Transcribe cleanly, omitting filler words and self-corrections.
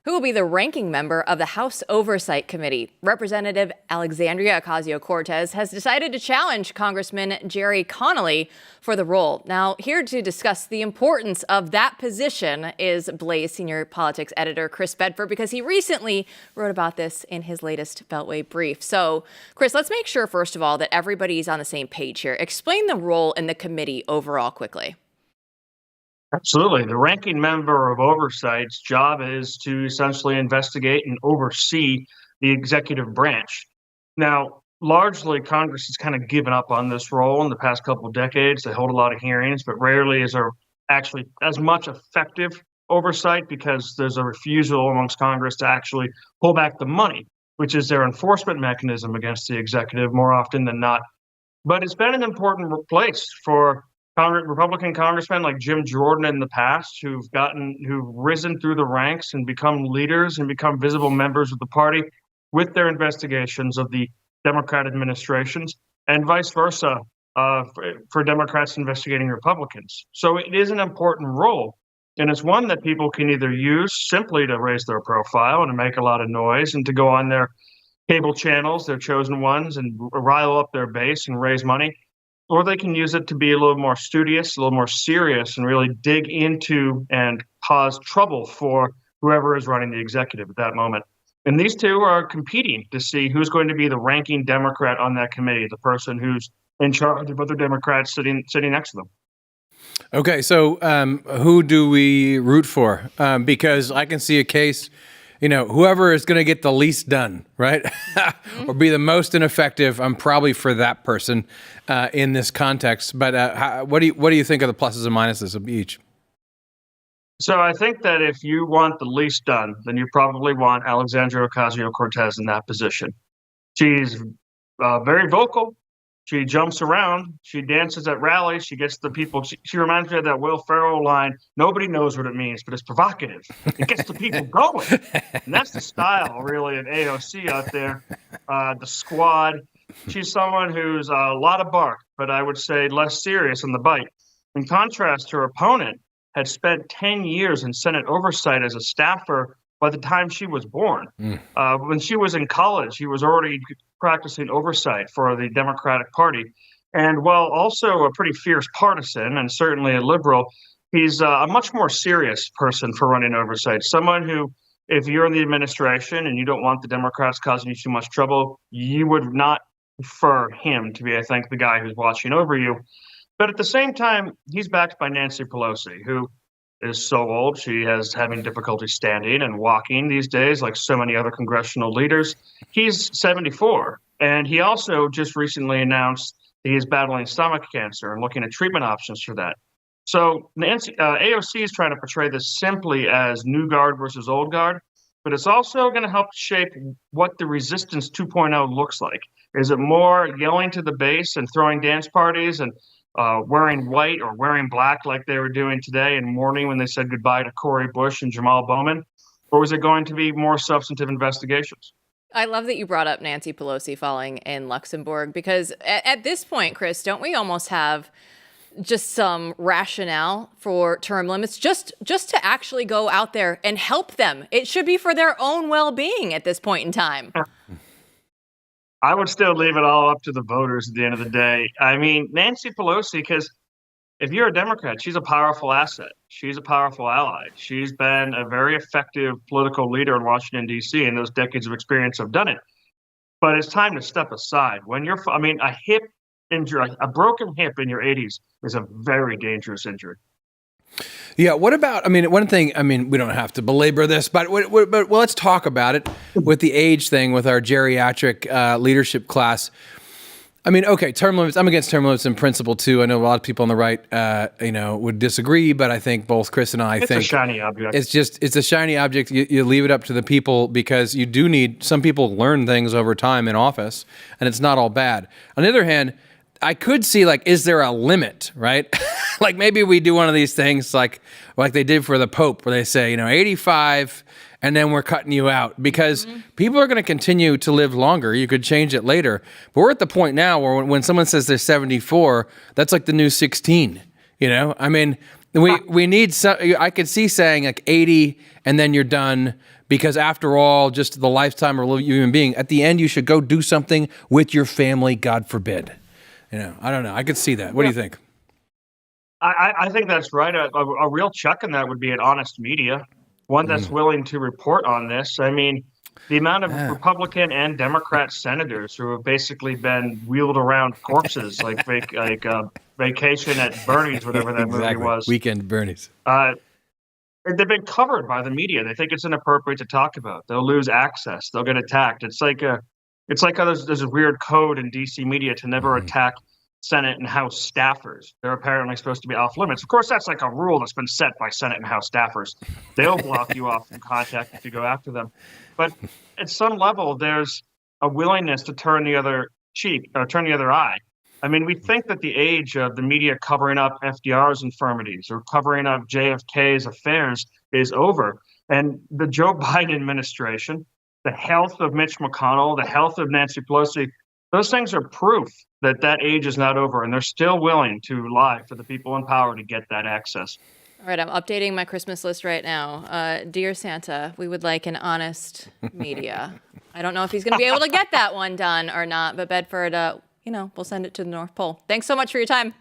Who will be the ranking member of the House Oversight Committee? Representative Alexandria Ocasio-Cortez has decided to challenge Congressman Gerry Connolly for the role. Now, here to discuss the importance of that position is Blaze senior politics editor Chris Bedford, because he recently wrote about this in his latest Beltway brief. So, Chris, let's make sure, first of all, that everybody's on the same page here. Explain the role in the committee overall quickly. Absolutely. The ranking member of Oversight's job is to essentially investigate and oversee the executive branch. Now, largely, Congress has kind of given up on this role in the past couple of decades. They hold a lot of hearings, but rarely is there actually as much effective oversight because there's a refusal amongst Congress to actually pull back the money, which is their enforcement mechanism against the executive more often than not. But it's been an important place for Republican congressmen like Jim Jordan in the past who've risen through the ranks and become leaders and become visible members of the party with their investigations of the Democrat administrations, and vice versa for Democrats investigating Republicans. So it is an important role, and it's one that people can either use simply to raise their profile and to make a lot of noise and to go on their cable channels, their chosen ones, and rile up their base and raise money, or they can use it to be a little more studious, a little more serious, and really dig into and cause trouble for whoever is running the executive at that moment. And these two are competing to see who's going to be the ranking Democrat on that committee, the person who's in charge of other Democrats sitting next to them. Okay, so who do we root for? Because I can see a case, whoever is going to get the least done, right? Or be the most ineffective, I'm probably for that person in this context. But what do you think of the pluses and minuses of each? So I think that if you want the least done, then you probably want Alexandria Ocasio-Cortez in that position. She's very vocal. She jumps around. She dances at rallies. She gets the people. She reminds me of that Will Ferrell line, "Nobody knows what it means, but it's provocative. It gets the people going." And that's the style, really, of AOC out there, the squad. She's someone who's a lot of bark, but I would say less serious in the bite. In contrast, her opponent had spent 10 years in Senate oversight as a staffer by the time she was born. When she was in college, he was already practicing oversight for the Democratic Party. And while also a pretty fierce partisan and certainly a liberal, he's a much more serious person for running oversight. Someone who, if you're in the administration and you don't want the Democrats causing you too much trouble, you would not prefer him to be, I think, the guy who's watching over you. But at the same time, he's backed by Nancy Pelosi, who is so old she is having difficulty standing and walking these days, like so many other congressional leaders. He's 74, and he also just recently announced that he is battling stomach cancer and looking at treatment options for that. So AOC is trying to portray this simply as new guard versus old guard, but it's also going to help shape what the Resistance 2.0 looks like. Is it more yelling to the base and throwing dance parties and wearing white or wearing black like they were doing today in mourning when they said goodbye to Cori Bush and Jamal Bowman? Or was it going to be more substantive investigations? I love that you brought up Nancy Pelosi falling in Luxembourg, because at this point, Chris, don't we almost have just some rationale for term limits just to actually go out there and help them? It should be for their own well-being at this point in time. I would still leave it all up to the voters at the end of the day. I mean, Nancy Pelosi, because if you're a Democrat, she's a powerful asset. She's a powerful ally. She's been a very effective political leader in Washington, D.C., and those decades of experience have done it. But it's time to step aside. A hip injury, a broken hip in your 80s is a very dangerous injury. Yeah. What about, one thing, we don't have to belabor this, but let's talk about it with the age thing with our geriatric leadership class. Okay, term limits. I'm against term limits in principle too. I know a lot of people on the right, would disagree, but I think both Chris and I think it's a shiny object. It's a shiny object. You leave it up to the people, because you do need, some people learn things over time in office, and it's not all bad. On the other hand, I could see, is there a limit, right? Maybe we do one of these things like they did for the Pope, where they say, 85, and then we're cutting you out, because people are going to continue to live longer. You could change it later. But we're at the point now where when someone says they're 74, that's like the new 16, We need some. I could see saying like 80, and then you're done. Because after all, just the lifetime of a human being, at the end, you should go do something with your family. God forbid. I don't know. I could see that. What do you think? I think that's right. A real check on that would be an honest media, one that's willing to report on this. I mean, the amount of Republican and Democrat senators who have basically been wheeled around corpses like Vacation at Bernie's, whatever that movie was. Weekend Bernie's. They've been covered by the media. They think it's inappropriate to talk about. They'll lose access. They'll get attacked. It's like how there's a weird code in DC media to never attack Senate and House staffers. They're apparently supposed to be off limits. Of course, that's like a rule that's been set by Senate and House staffers. They'll block you off from contact if you go after them. But at some level, there's a willingness to turn the other cheek or turn the other eye. I mean, we think that the age of the media covering up FDR's infirmities or covering up JFK's affairs is over. And the Joe Biden administration, the health of Mitch McConnell, the health of Nancy Pelosi, those things are proof that that age is not over. And they're still willing to lie for the people in power to get that access. All right, I'm updating my Christmas list right now. Dear Santa, we would like an honest media. I don't know if he's going to be able to get that one done or not, but Bedford, we'll send it to the North Pole. Thanks so much for your time.